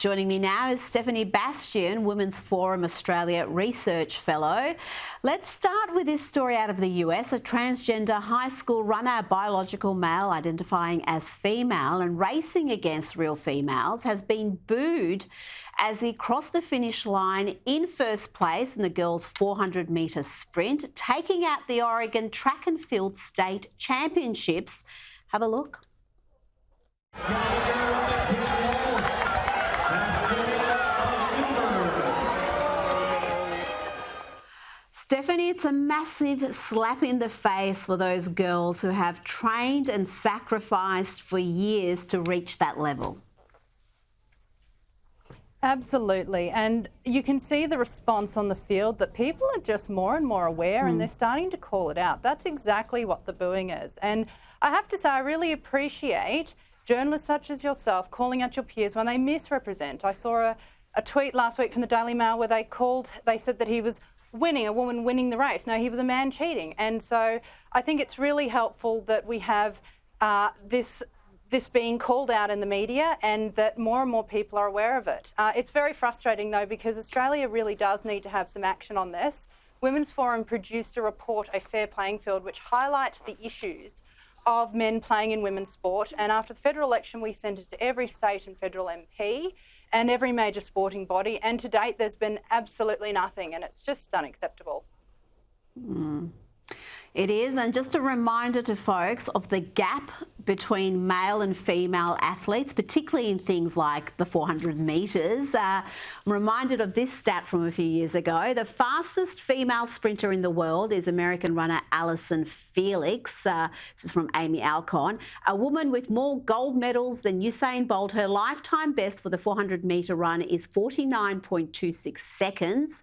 Joining me now is Stephanie Bastiaan, Women's Forum Australia Research Fellow. Let's start with this story out of the US. A transgender high school runner, a biological male identifying as female and racing against real females, has been booed as he crossed the finish line in first place in the girls' 400-metre sprint, taking out the Oregon Track and Field State Championships. Have a look. Stephanie, it's a massive slap in the face for those girls who have trained and sacrificed for years to reach that level. Absolutely, and you can see the response on the field that people are just more and more aware and they're starting to call it out. That's exactly what the booing is. And I have to say, I really appreciate journalists such as yourself calling out your peers when they misrepresent. I saw a tweet last week from the Daily Mail where they said that he was winning, a woman winning the race. No, he was a man cheating. And so I think it's really helpful that we have this being called out in the media and that more and more people are aware of it. It's very frustrating though, because Australia really does need to have some action on this. Women's Forum produced a report, A Fair Playing Field, which highlights the issues of men playing in women's sport. And after the federal election, we sent it to every state and federal MP and every major sporting body. And to date, there's been absolutely nothing, and it's just unacceptable. It is, and just a reminder to folks of the gap between male and female athletes, particularly in things like the 400 metres. I'm reminded of this stat from a few years ago. The fastest female sprinter in the world is American runner Allyson Felix. This is from Amy Alcon. A woman with more gold medals than Usain Bolt. Her lifetime best for the 400-metre run is 49.26 seconds.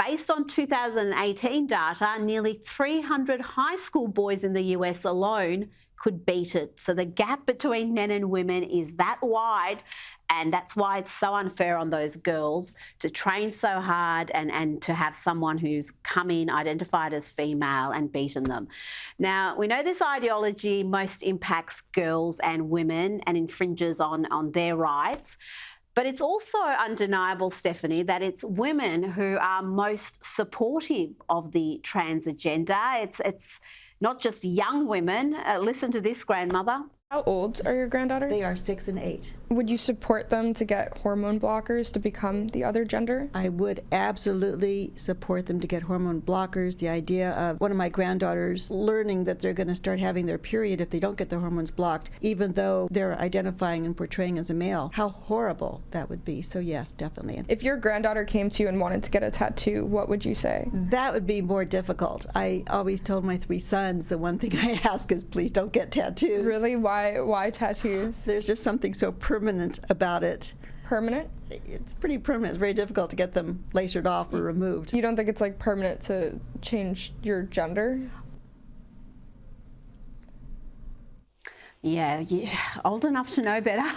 Based on 2018 data, nearly 300 high school boys in the US alone could beat it. So the gap between men and women is that wide, and that's why it's so unfair on those girls to train so hard and to have someone who's come in identified as female and beaten them. Now, we know this ideology most impacts girls and women and infringes on their rights. But it's also undeniable, Stephanie, that it's women who are most supportive of the trans agenda. It's not just young women. Listen to this, grandmother. How old are your granddaughters? They are 6 and 8. Would you support them to get hormone blockers to become the other gender? I would absolutely support them to get hormone blockers. The idea of one of my granddaughters learning that they're going to start having their period if they don't get their hormones blocked, even though they're identifying and portraying as a male, how horrible that would be. So yes, definitely. If your granddaughter came to you and wanted to get a tattoo, what would you say? That would be more difficult. I always told my 3 sons the one thing I ask is please don't get tattoos. Really? Why tattoos? There's just something so permanent about it. Permanent? It's pretty permanent. It's very difficult to get them lasered off or removed. You don't think it's like permanent to change your gender? Yeah, you're old enough to know better.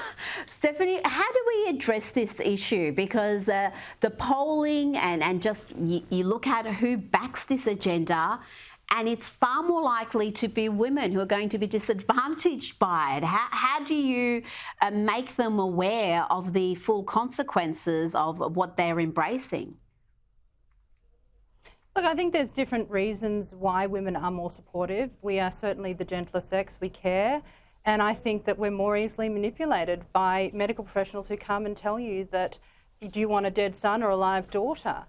Stephanie, how do we address this issue? Because the polling and just you look at who backs this agenda, and it's far more likely to be women who are going to be disadvantaged by it. How do you make them aware of the full consequences of what they're embracing? Look, I think there's different reasons why women are more supportive. We are certainly the gentler sex, we care. And I think that we're more easily manipulated by medical professionals who come and tell you that, do you want a dead son or a live daughter?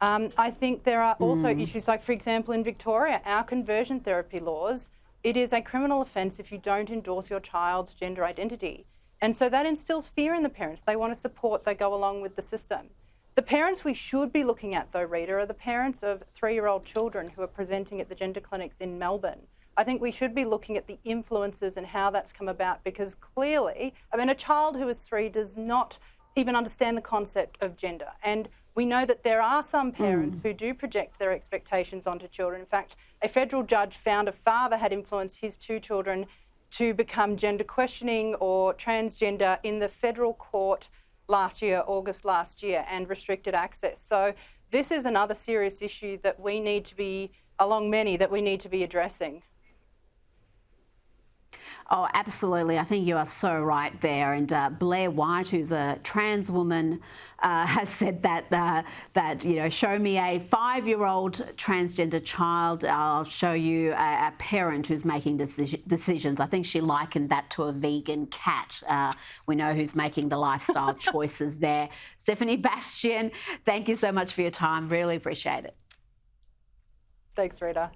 I think there are also issues like, for example, in Victoria, our conversion therapy laws, it is a criminal offence if you don't endorse your child's gender identity. And so that instills fear in the parents. They want to support, they go along with the system. The parents we should be looking at, though, Rita, are the parents of 3-year-old children who are presenting at the gender clinics in Melbourne. I think we should be looking at the influences and how that's come about, because clearly, a child who is 3 does not even understand the concept of gender. And we know that there are some parents who do project their expectations onto children. In fact, a federal judge found a father had influenced his 2 children to become gender questioning or transgender in the federal court last year, August last year, and restricted access. So this is another serious issue that we need to be, along many, that we need to be addressing. Oh, absolutely. I think you are so right there. And Blair White, who's a trans woman, has said that show me a 5-year-old transgender child, I'll show you a parent who's making decisions. I think she likened that to a vegan cat. We know who's making the lifestyle choices there. Stephanie, Bastiaan, thank you so much for your time. Really appreciate it. Thanks, Rita.